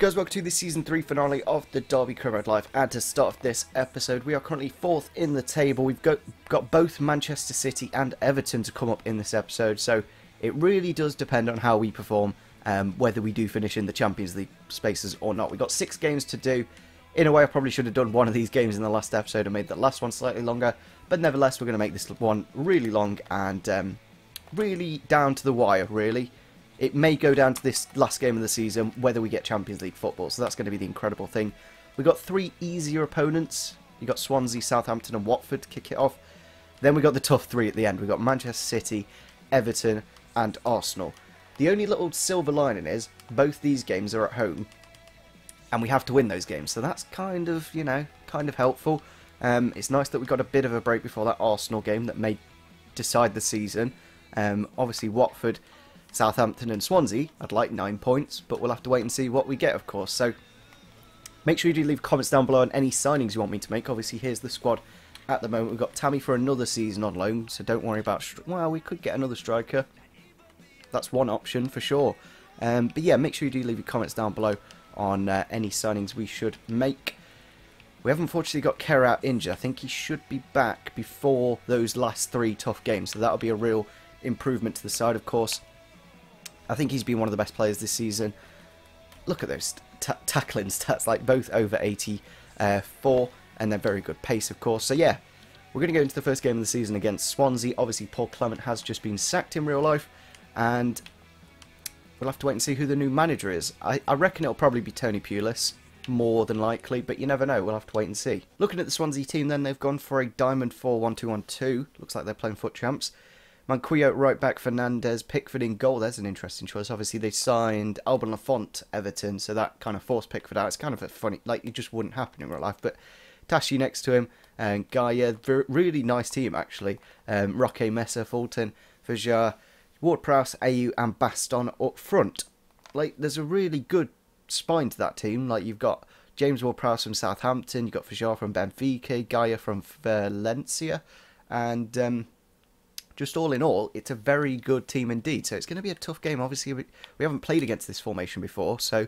Guys, welcome to the Season 3 finale of the Derby Career Mode Live, and to start off this episode, we are currently 4th in the table. We've got both Manchester City and Everton to come up in this episode, so it really does depend on how we perform, whether we do finish in the Champions League spaces or not. We've got 6 games to do. In a way, I probably should have done one of these games in the last episode and made the last one slightly longer, but nevertheless, we're going to make this one really long and really down to the wire, really. It may go down to this last game of the season, whether we get Champions League football, so that's going to be the incredible thing. We've got 3 easier opponents. You've got Swansea, Southampton and Watford to kick it off. Then we've got the tough 3 at the end. We've got Manchester City, Everton and Arsenal. The only little silver lining is, both these games are at home, and we have to win those games, so that's kind of, you know, kind of helpful. It's nice that we got a bit of a break before that Arsenal game that may decide the season. Obviously Watford, Southampton and Swansea, I'd like 9 points, but we'll have to wait and see what we get, of course. So make sure you do leave comments down below on any signings you want me to make. Obviously, here's the squad at the moment. We've got Tammy for another season on loan, so don't worry about... Well, we could get another striker. That's one option for sure. But yeah, make sure you do leave your comments down below on any signings we should make. We have unfortunately got Kerr out injured. I think he should be back before those last 3 tough games, so that'll be a real improvement to the side, of course. I think he's been one of the best players this season. Look at those tackling stats, like both over 84, and they're very good pace, of course. So yeah, we're going to go into the first game of the season against Swansea. Obviously, Paul Clement has just been sacked in real life, and we'll have to wait and see who the new manager is. I reckon it'll probably be Tony Pulis, more than likely, but you never know. We'll have to wait and see. Looking at the Swansea team then, they've gone for a Diamond 4-1-2-1-2. Looks like they're playing foot champs. Manquillo right back, Fernandez, Pickford in goal. There's an interesting choice. Obviously, they signed Alban Lafont, Everton, so that kind of forced Pickford out. It's kind of a funny, like, it just wouldn't happen in real life. But Tashi next to him, and Gaia, really nice team, actually. Roque, Mesa, Fulton, Fajar, Ward-Prowse, Ayew, and Baston up front. Like, there's a really good spine to that team. Like, you've got James Ward-Prowse from Southampton, you've got Fajar from Benfica, Gaia from Valencia, and... just all in all, it's a very good team indeed. So it's going to be a tough game. Obviously, we haven't played against this formation before, so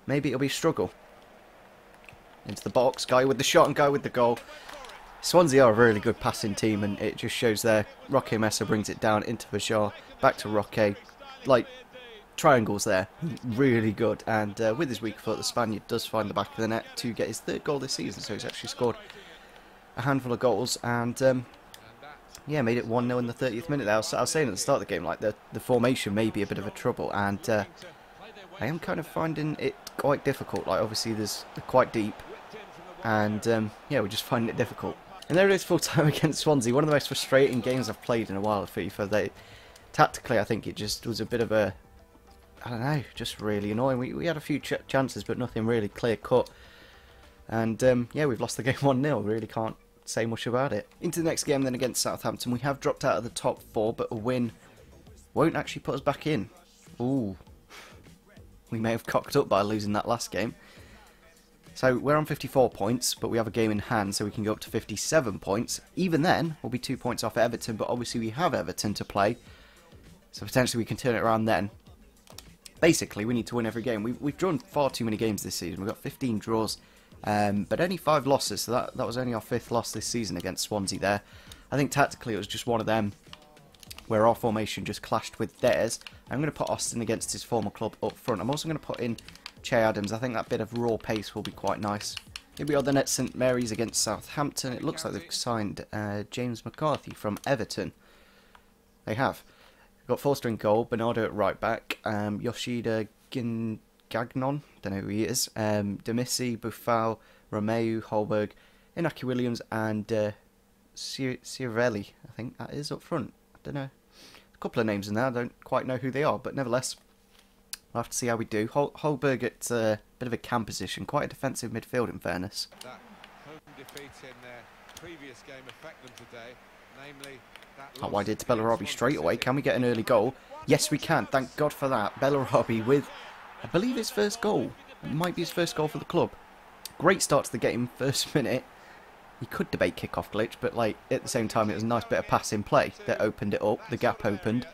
maybe it'll be a struggle. Into the box, Guy with the shot and Guy with the goal. Swansea are a really good passing team, and it just shows there. Roque Mesa brings it down into Fajar, back to Roque. Like, triangles there. Really good. And with his weak foot, the Spaniard does find the back of the net to get his 3rd goal this season. So he's actually scored a handful of goals, and... yeah, made it 1-0 in the 30th minute there. I was saying at the start of the game, like, the formation may be a bit of a trouble, and I am kind of finding it quite difficult. Like, obviously, they're quite deep, and yeah, we're just finding it difficult. And there it is, full time against Swansea. One of the most frustrating games I've played in a while of FIFA. Tactically, I think it just was a bit of a, I don't know, just really annoying. We had a few chances, but nothing really clear-cut. And yeah, we've lost the game 1-0. Really can't say much about it. Into the next game then against Southampton. We have dropped out of the top 4, but a win won't actually put us back in. Ooh. We may have cocked up by losing that last game. So we're on 54 points, but we have a game in hand, so we can go up to 57 points. Even then, we'll be 2 points off Everton, but obviously we have Everton to play, so potentially we can turn it around then. Basically, we need to win every game. We've drawn far too many games this season. We've got 15 draws. But only 5 losses, so that was only our 5th loss this season against Swansea there. I think tactically it was just one of them where our formation just clashed with theirs. I'm going to put Austin against his former club up front. I'm also going to put in Che Adams. I think that bit of raw pace will be quite nice. Here we are then at St Mary's against Southampton. It looks like they've signed James McCarthy from Everton. They have. We've got Forster in goal, Bernardo at right back, Yoshida Gagnon, don't know who he is, Demisi, Buffal, Romeu, Holberg, Inaki Williams, and Ciarelli, I think that is, up front. I don't know. A couple of names in there, I don't quite know who they are, but nevertheless, we'll have to see how we do. Holberg at a bit of a cam position, quite a defensive midfield in fairness. That home defeat in their previous game affect them today, namely that Not what I did to Bellarabi straight away. Can we get an early goal? Yes, we can. Thank God for that. Bellarabi with, I believe, his first goal. It might be his first goal for the club. Great start to the game, first minute. You could debate kickoff glitch, but like at the same time it was a nice bit of passing play that opened it up. The gap opened.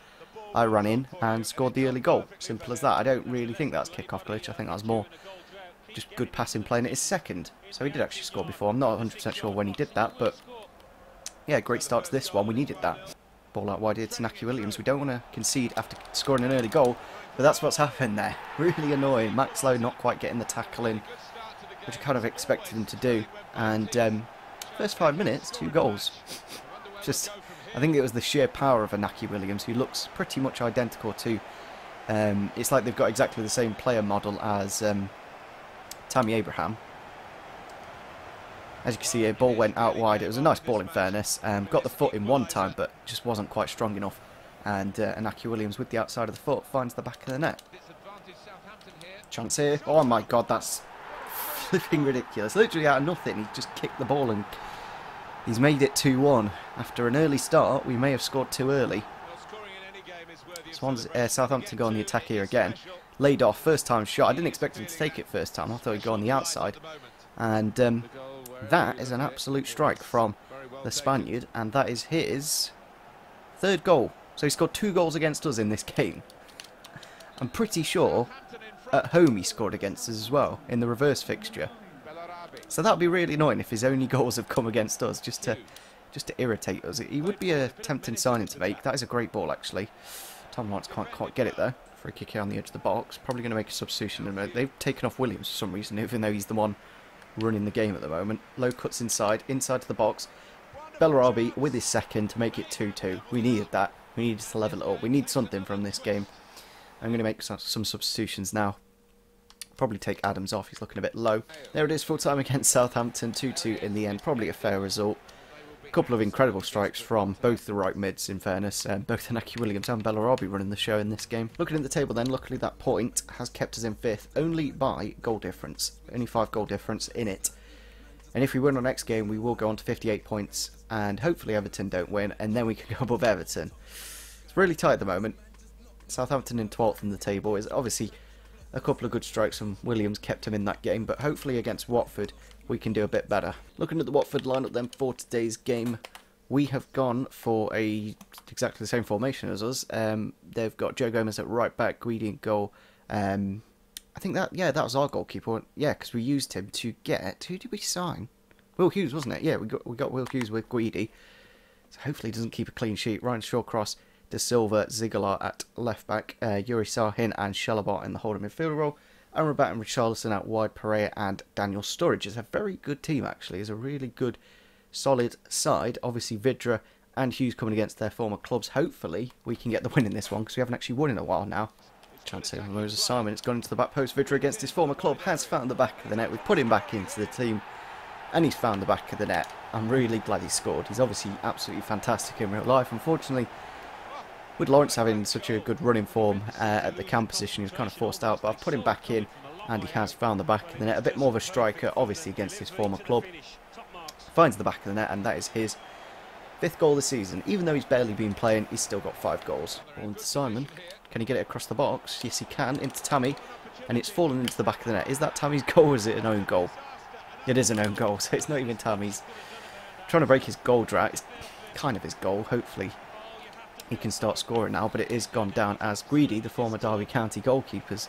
I ran in and scored the early goal. Simple as that. I don't really think that's kickoff glitch. I think that was more just good passing play, and it is second. So he did actually score before. I'm not 100% sure when he did that, but yeah, great start to this one. We needed that. Ball out wide here to Naki Williams. We don't want to concede after scoring an early goal, but that's what's happened there. Really annoying. Max Lowe not quite getting the tackle in, which I kind of expected him to do. And first 5 minutes, 2 goals. Just, I think it was the sheer power of a Naki Williams, who looks pretty much identical to. It's like they've got exactly the same player model as Tammy Abraham. As you can see here, ball went out wide. It was a nice ball in fairness. Got the foot in one time, but just wasn't quite strong enough. And Naki Williams with the outside of the foot finds the back of the net. Chance here. Oh my god, that's flipping ridiculous. Literally out of nothing, he just kicked the ball and he's made it 2-1. After an early start, we may have scored too early. Southampton go on the attack here again. Laid off, first time shot. I didn't expect him to take it first time. I thought he'd go on the outside. And that is an absolute strike from the Spaniard. And that is his 3rd goal. So he scored 2 goals against us in this game. I'm pretty sure at home he scored against us as well in the reverse fixture. So that would be really annoying if his only goals have come against us, just to irritate us. He would be a tempting signing to make. That is a great ball, actually. Tom Lawrence can't quite get it though. Free kick here on the edge of the box. Probably going to make a substitution in a minute. They've taken off Williams for some reason, even though he's the one running the game at the moment. Low cuts inside to the box. Bellarabi with his 2nd to make it 2-2. We needed that. We needed to level it up. We need something from this game. I'm going to make some substitutions now. Probably take Adams off. He's looking a bit low. There it is, full time against Southampton. 2-2 in the end. Probably a fair result. A couple of incredible strikes from both the right mids, in fairness. Both Naki Williams and Bellarabi running the show in this game. Looking at the table then, luckily that point has kept us in 5th, only by goal difference. Only 5 goal difference in it. And if we win our next game, we will go on to 58 points. And hopefully Everton don't win, and then we can go above Everton. It's really tight at the moment. Southampton in 12th in the table. Is obviously a couple of good strikes from Williams kept him in that game, but hopefully against Watford we can do a bit better. Looking at the Watford lineup then for today's game, we have gone for exactly the same formation as us. They've got Joe Gomez at right back, Guidi in goal. I think that was our goalkeeper. Yeah, because we used him to get, who did we sign? Will Hughes, wasn't it? Yeah, we got Will Hughes with Guidi. So hopefully he doesn't keep a clean sheet. Ryan Shawcross, De Silva, Ziegler at left back, Yuri Sahin and Shalabot in the holding midfield role. Amrabat and Richarlison out wide, Pereira and Daniel Sturridge. Is a very good team, actually. It's a really good, solid side. Obviously, Vidra and Hughes coming against their former clubs. Hopefully, we can get the win in this one, because we haven't actually won in a while now. Chance here, Moses Simon. It's gone into the back post. Vidra against his former club has found the back of the net. We've put him back into the team, and he's found the back of the net. I'm really glad he scored. He's obviously absolutely fantastic in real life. Unfortunately, with Lawrence having such a good running form at the cam position, he was kind of forced out, but I've put him back in, and he has found the back of the net. A bit more of a striker, obviously, against his former club. Finds the back of the net, and that is his 5th goal this season. Even though he's barely been playing, he's still got 5 goals. Ball into Simon. Can he get it across the box? Yes, he can. Into Tammy, and it's fallen into the back of the net. Is that Tammy's goal, or is it an own goal? It is an own goal, so it's not even Tammy's. Trying to break his goal drought. It's kind of his goal, hopefully. He can start scoring now, but it is gone down as Greedy, the former Derby County goalkeeper's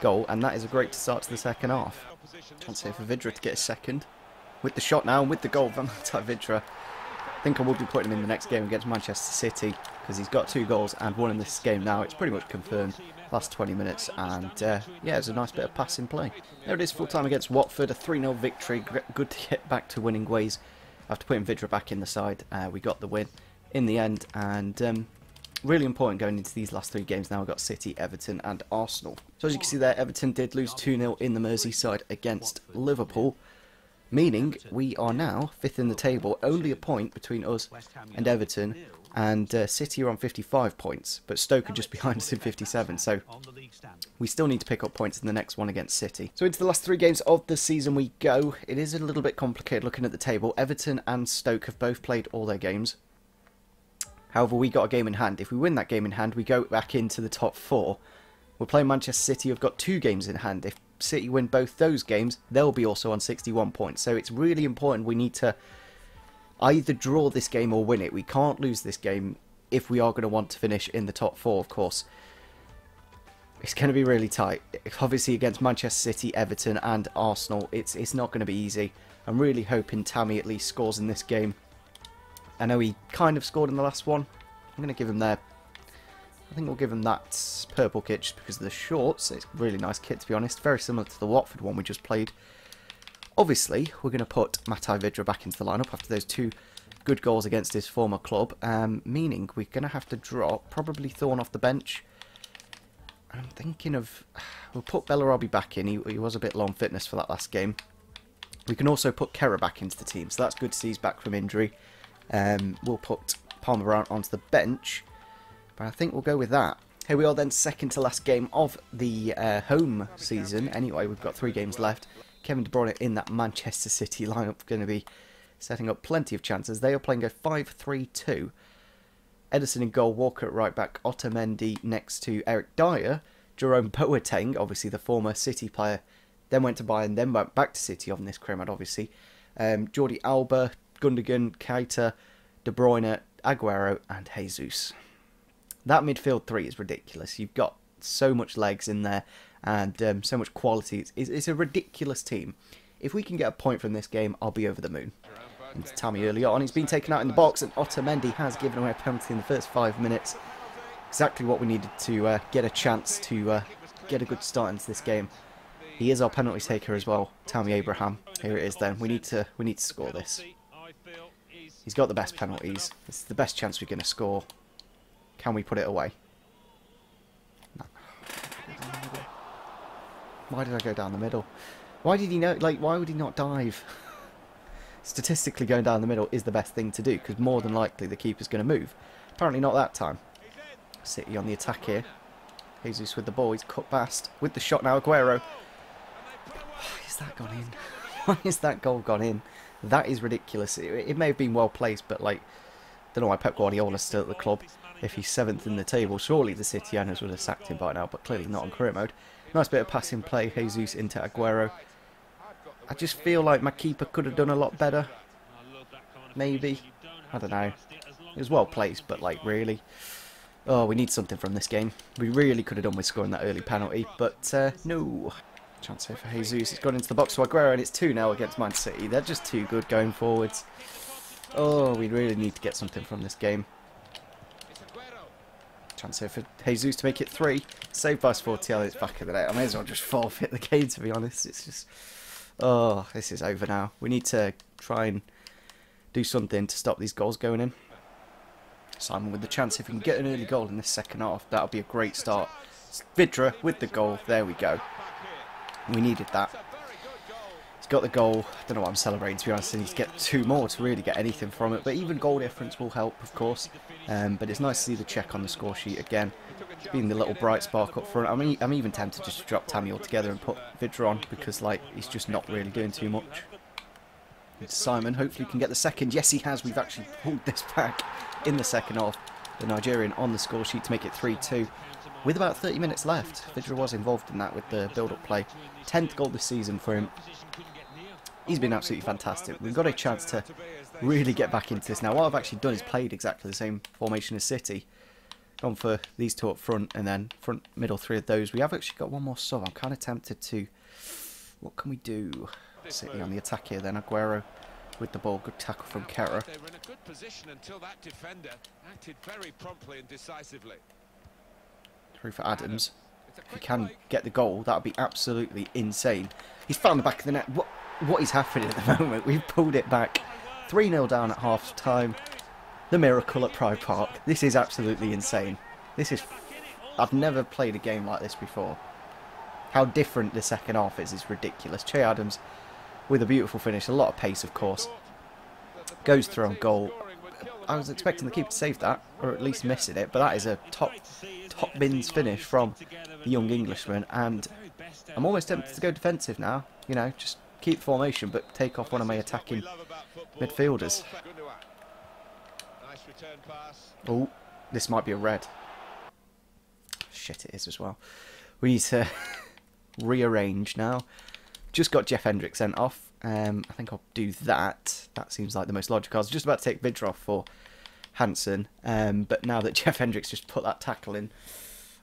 goal, and that is a great start to the second half. Chance here for Vidra to get a 2nd. With the shot now, and with the goal from Vidra. I think I will be putting him in the next game against Manchester City, because he's got 2 goals and 1 in this game now. It's pretty much confirmed. Last 20 minutes, and yeah, it's a nice bit of passing play. There it is, full time against Watford, a 3-0 victory. Good to get back to winning ways. After putting Vidra back in the side, we got the win in the end, and really important going into these last 3 games now. We've got City, Everton and Arsenal. So as you can see there, Everton did lose 2-0 in the Merseyside against Liverpool, meaning we are now 5th in the table, only a point between us and Everton, and City are on 55 points, but Stoke are just behind us in 57, so we still need to pick up points in the next one against City. So into the last 3 games of the season we go. It is a little bit complicated looking at the table. Everton and Stoke have both played all their games. However, we got a game in hand. If we win that game in hand, we go back into the top 4. We're playing Manchester City, who've got 2 games in hand. If City win both those games, they'll be also on 61 points. So it's really important we need to either draw this game or win it. We can't lose this game if we are going to want to finish in the top 4, of course. It's going to be really tight. Obviously against Manchester City, Everton and Arsenal, it's not going to be easy. I'm really hoping Tammy at least scores in this game. I know he kind of scored in the last one. I'm going to give him there. I think we'll give him that purple kit just because of the shorts. It's a really nice kit, to be honest. Very similar to the Watford one we just played. Obviously, we're going to put Matai Vydra back into the lineup after those 2 good goals against his former club. Meaning we're going to have to drop probably Thorne off the bench. I'm thinking of... We'll put Bellarabi back in. He was a bit low on fitness for that last game. We can also put Kera back into the team, so that's good to see he's back from injury. We'll put Palmer Brown onto the bench, but I think we'll go with that. Here we are then, second to last game of the home season. Anyway, we've got 3 games left. Kevin De Bruyne in that Manchester City lineup, going to be setting up plenty of chances. They are playing a 5-3-2. Ederson in goal, Walker at right back, Otamendi next to Eric Dyer, Jerome Boateng, obviously the former City player, then went to Bayern, then went back to City on this Cremad, obviously. Jordi Alba, Gundogan, Keita, De Bruyne, Aguero and Jesus. That midfield 3 is ridiculous. You've got so much legs in there and so much quality. It's a ridiculous team. If we can get a point from this game, I'll be over the moon. And Tammy early on, he's been taken out in the box, and Otamendi has given away a penalty in the first 5 minutes. Exactly what we needed to get a chance to get a good start into this game. He is our penalty taker as well, Tammy Abraham. Here it is then. We need to score this. He's got the best penalties. This is the best chance we're going to score. Can we put it away? No. Why did I go down the middle? Why did he know? Like, why would he not dive? Statistically, going down the middle is the best thing to do because more than likely the keeper's going to move. Apparently not that time. City on the attack here. Jesus with the ball. He's cut past with the shot now. Aguero. Why has that gone in? Why has that goal gone in? That is ridiculous. It may have been well placed, but like, don't know why Pep Guardiola's still at the club. If he's 7th in the table, surely the City owners would have sacked him by now, but clearly not on career mode. Nice bit of passing play. Jesus into Aguero. I just feel like my keeper could have done a lot better. Maybe. I don't know. It was well placed, but like, really. Oh, we need something from this game. We really could have done with scoring that early penalty, but no. Chance here for Jesus. It's gone into the box for Aguero, and it's 2-0 against Man City. They're just too good going forwards. Oh, we really need to get something from this game. Chance here for Jesus to make it 3. Saved by Sportiello. It's back of the net. I may as well just forfeit the game, to be honest. It's just... Oh, this is over now. We need to try and do something to stop these goals going in. Simon with the chance. If we can get an early goal in this second half, that'll be a great start. Vydra with the goal. There we go. We needed that. He's got the goal. I don't know what I'm celebrating, to be honest. I need to get 2 more to really get anything from it. But even goal difference will help, of course. But it's nice to see the check on the score sheet again. Being the little bright spark up front. I'm even tempted just to drop Tammy altogether and put Vydra on because like he's just not really doing too much. It's Simon hopefully can get the second. Yes, he has. We've actually pulled this back in the second half. The Nigerian on the score sheet to make it 3-2. With about 30 minutes left. Vydra was involved in that with the build-up play. 10th goal this season for him. He's been absolutely fantastic. We've got a chance to really get back into this now. What I've actually done is played exactly the same formation as City. Gone for these 2 up front and then front middle 3 of those. We have actually got one more sub. I'm kind of tempted to... What can we do? City on the attack here then. Aguero with the ball. Good tackle from Kera. They were in a good position until that defender acted very promptly and decisively. Through for Adams. If he can get the goal, that would be absolutely insane. He's found the back of the net. What is happening at the moment? We've pulled it back. 3-0 down at half time. The miracle at Pride Park. This is absolutely insane. This is... I've never played a game like this before. How different the second half is ridiculous. Che Adams with a beautiful finish. A lot of pace, of course. Goes through on goal. I was expecting the keeper to save that, or at least missing it, but that is a top bins finish from the young Englishman, and I'm almost tempted to go defensive now. You know, just keep the formation, but take off one of my attacking midfielders. Oh, this might be a red. Shit, it is as well. We need to rearrange now. Just got Jeff Hendrick sent off. I think I'll do that. That seems like the most logical. I was just about to take Vydra off for Hansen, but now that Jeff Hendrick's just put that tackle in,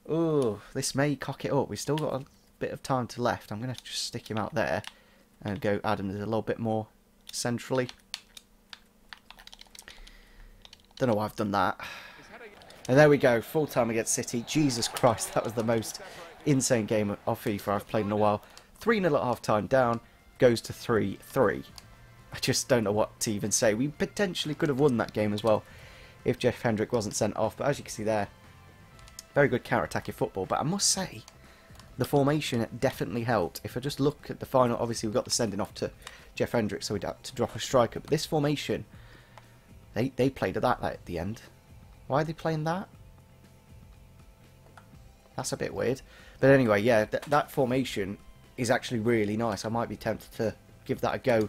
Oh, this may cock it up. We've still got a bit of time to left. I'm going to just stick him out there and go Adams a little bit more centrally. Don't know why I've done that. And there we go, full time against City. Jesus Christ, that was the most insane game of FIFA I've played in a while. 3-0 at half time, down, goes to 3-3. I just don't know what to even say. We potentially could have won that game as well if Jeff Hendrick wasn't sent off. But as you can see there, very good counter-attacking football. But I must say, the formation definitely helped. If I just look at the final, obviously we got the sending off to Jeff Hendrick, so we'd have to drop a striker. But this formation, they played that at the end. Why are they playing that? That's a bit weird. But anyway, yeah, that formation is actually really nice. I might be tempted to give that a go.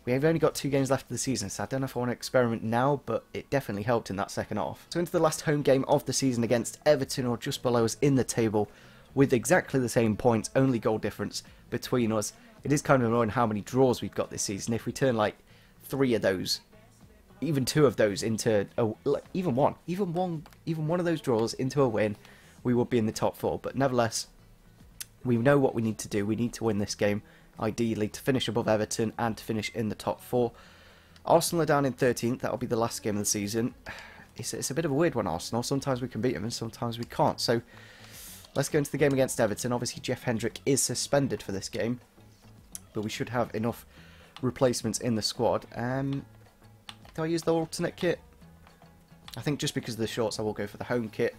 We've only got 2 games left of the season, so I don't know if I want to experiment now, but it definitely helped in that second half. So into the last home game of the season against Everton, or just below us in the table, with exactly the same points, only goal difference between us. It is kind of annoying how many draws we've got this season. If we turn like 3 of those, even 2 of those into even one of those draws into a win, we would be in the top 4. But nevertheless, we know what we need to do. We need to win this game, ideally, to finish above Everton and to finish in the top 4. Arsenal are down in 13th. That'll be the last game of the season. It's a bit of a weird one, Arsenal. Sometimes we can beat them and sometimes we can't. So let's go into the game against Everton. Obviously, Jeff Hendrick is suspended for this game, but we should have enough replacements in the squad. Do I use the alternate kit? I think just because of the shorts I will go for the home kit.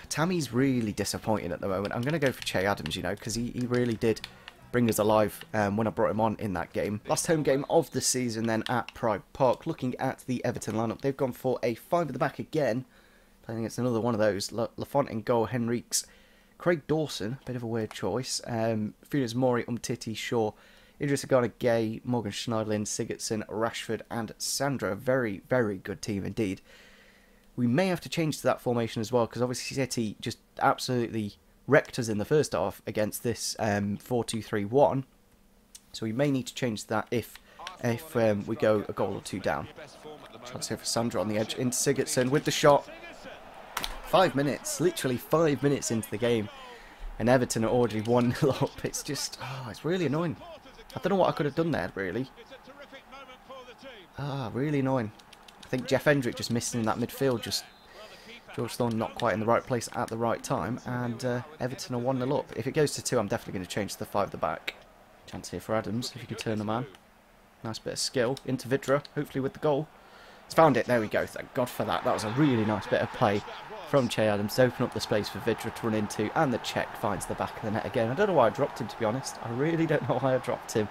Tammy's really disappointing at the moment. I'm going to go for Che Adams, you know, because he really did bring us alive when I brought him on in that game. Last home game of the season then at Pride Park. Looking at the Everton lineup, they've gone for a 5 at the back again. Playing against another one of those. Lafont in goal, Henriques, Craig Dawson, a bit of a weird choice. Funes Mori, Umtiti, Shaw, Idris Agana, Gay, Morgan Schneiderlin, Sigurdsson, Rashford and Sandra. Very, very good team indeed. We may have to change to that formation as well, because obviously City just absolutely wrecked us in the first half against this 4-2-3-1. So we may need to change that if we go a goal or 2 down. Chance here for Sandra on the edge into Sigurdsson with the shot. 5 minutes, literally 5 minutes into the game, and Everton are already 1-0 up. It's just, it's really annoying. I don't know what I could have done there, really. Really annoying. I think Jeff Hendrick just missing in that midfield. Just George Thorne not quite in the right place at the right time, and Everton are 1-0 up. If it goes to 2, I'm definitely going to change to the 5 at the back. Chance here for Adams, if you can turn the man. Nice bit of skill into Vidra, hopefully with the goal. He's found it, there we go, thank God for that. That was a really nice bit of play from Che Adams to open up the space for Vidra to run into, and the check finds the back of the net again. I don't know why I dropped him, to be honest. I really don't know why I dropped him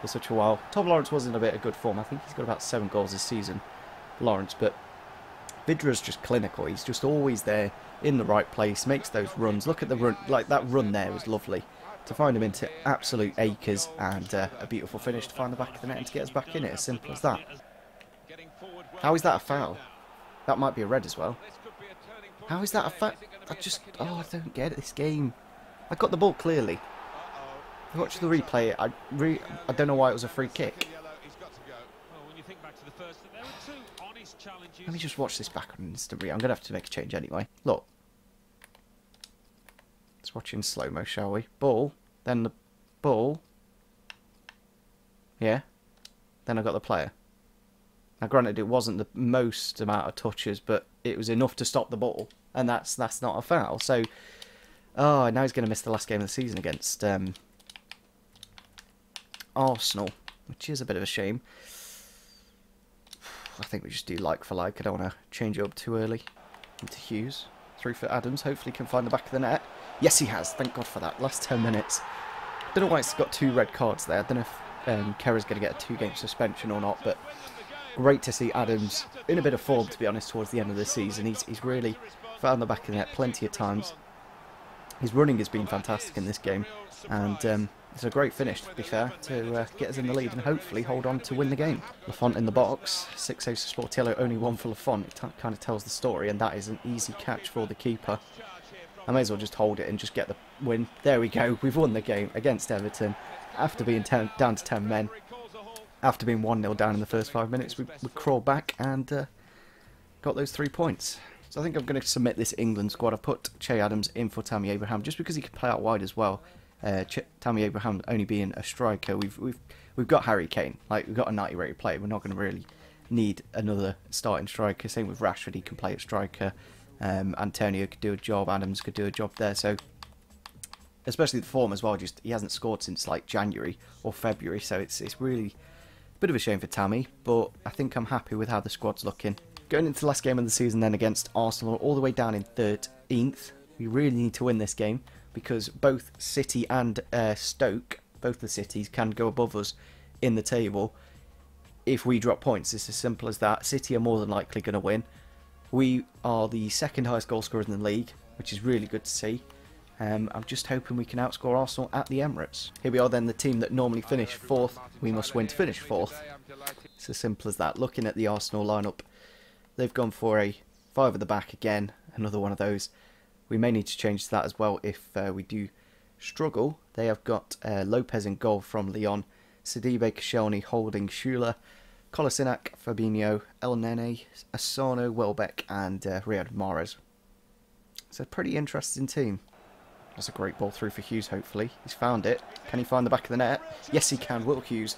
for such a while. Tom Lawrence was in a bit of good form. I think he's got about 7 goals this season, Lawrence, but Vidra's just clinical. He's just always there in the right place, makes those runs. Look at the run, like that run there was lovely. To find him into absolute acres, and a beautiful finish to find the back of the net and to get us back in it, as simple as that. How is that a foul? That might be a red as well. How is that a foul? I don't get it, this game. I got the ball clearly. I watched the replay. I don't know why it was a free kick. Let me just watch this back on instant replay. I'm going to have to make a change anyway. Look. Let's watch in slow-mo, shall we? Ball. Then the ball. Yeah. Then I got the player. Now, granted, it wasn't the most amount of touches, but it was enough to stop the ball. And that's not a foul. So, now he's going to miss the last game of the season against Arsenal, which is a bit of a shame. I think we just do like for like. I don't want to change it up too early. Into Hughes. Through for Adams. Hopefully can find the back of the net. Yes, he has. Thank God for that. Last 10 minutes. Don't know why it's got 2 red cards there. I don't know if Kerr's going to get a 2-game suspension or not, but great to see Adams in a bit of form, to be honest, towards the end of the season. He's really found the back of the net plenty of times. His running has been fantastic in this game, and it's a great finish, to be fair, to get us in the lead and hopefully hold on to win the game. Lafont in the box, 6 aces for Sportiello, only 1 for Lafont. It kind of tells the story, and that is an easy catch for the keeper. I may as well just hold it and just get the win. There we go, we've won the game against Everton after being down to 10 men. After being 1-0 down in the first 5 minutes, we crawled back and got those 3 points. So I think I'm going to submit this England squad. I've put Che Adams in for Tammy Abraham just because he can play out wide as well. Tammy Abraham only being a striker, we've got Harry Kane. Like, we've got a 90 rated player. We're not going to really need another starting striker. Same with Rashford, he can play at striker. Antonio could do a job. Adams could do a job there. So especially the form as well. Just he hasn't scored since like January or February. So it's really a bit of a shame for Tammy. But I think I'm happy with how the squad's looking. Going into the last game of the season then against Arsenal, all the way down in 13th. We really need to win this game because both City and Stoke, both the cities, can go above us in the table if we drop points. It's as simple as that. City are more than likely going to win. We are the second highest goal scorers in the league, which is really good to see. I'm just hoping we can outscore Arsenal at the Emirates. Here we are then, the team that normally finish 4th. We must win to finish 4th. It's as simple as that. Looking at the Arsenal lineup, they've gone for a 5 at the back again, another one of those. We may need to change that as well if we do struggle. They have got Lopez in goal from Lyon, Sidibe, Koscielny, Holding, Schüller, Kolasinac, Fabinho, El Nene, Asano, Welbeck and Riyad Mahrez. It's a pretty interesting team. That's a great ball through for Hughes, hopefully. He's found it. Can he find the back of the net? Yes, he can. Will Hughes,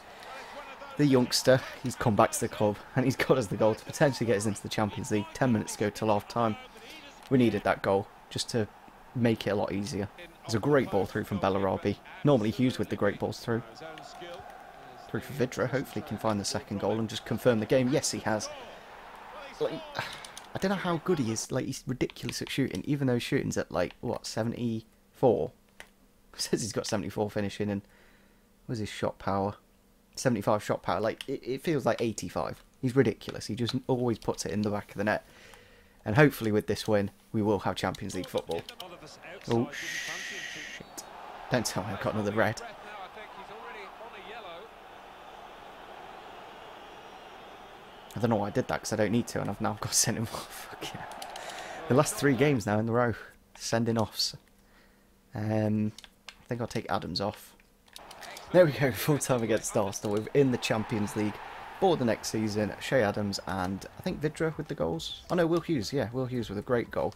the youngster, he's come back to the club and he's got us the goal to potentially get us into the Champions League. 10 minutes to go till half time. We needed that goal just to make it a lot easier. There's a great ball through from Bellarabi. Normally Hughes with the great balls through. Through for Vidra. Hopefully he can find the second goal and just confirm the game. Yes, he has. Like, I don't know how good he is. Like, he's ridiculous at shooting, even though shooting's at like what, 74. It says he's got 74 finishing, and what's his shot power? 75 shot power. Like, it feels like 85. He's ridiculous. He just always puts it in the back of the net. And hopefully with this win, we will have Champions League football. Oh, shit. Don't tell me I've got another red. I don't know why I did that, because I don't need to, and I've now got to send him off. Fuck yeah. The last 3 games now in the row, sending offs. I think I'll take Adams off. There we go, full time against Arsenal. We're in the Champions League for the next season. Che Adams and I think Vidra with the goals. Oh no, Will Hughes, yeah, Will Hughes with a great goal.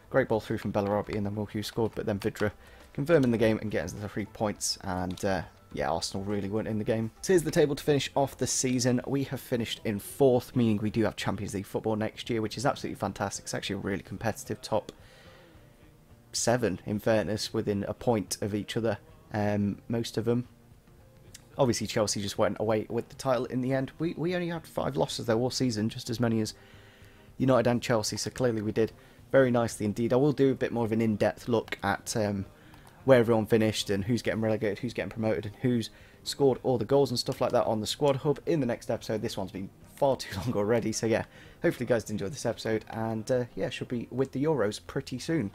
Great ball through from Bellarabi, and then Will Hughes scored, but then Vidra confirming the game and getting us the 3 points, and yeah, Arsenal really weren't in the game. So here's the table to finish off the season. We have finished in 4th, meaning we do have Champions League football next year, which is absolutely fantastic. It's actually a really competitive top 7, in fairness, within a point of each other, most of them. Obviously Chelsea just went away with the title in the end. We only had 5 losses though all season, just as many as United and Chelsea, so clearly we did very nicely indeed. I will do a bit more of an in-depth look at where everyone finished and who's getting relegated, who's getting promoted, and who's scored all the goals and stuff like that on the Squad Hub in the next episode. This one's been far too long already, so yeah, hopefully you guys enjoyed this episode, and yeah, should be with the Euros pretty soon.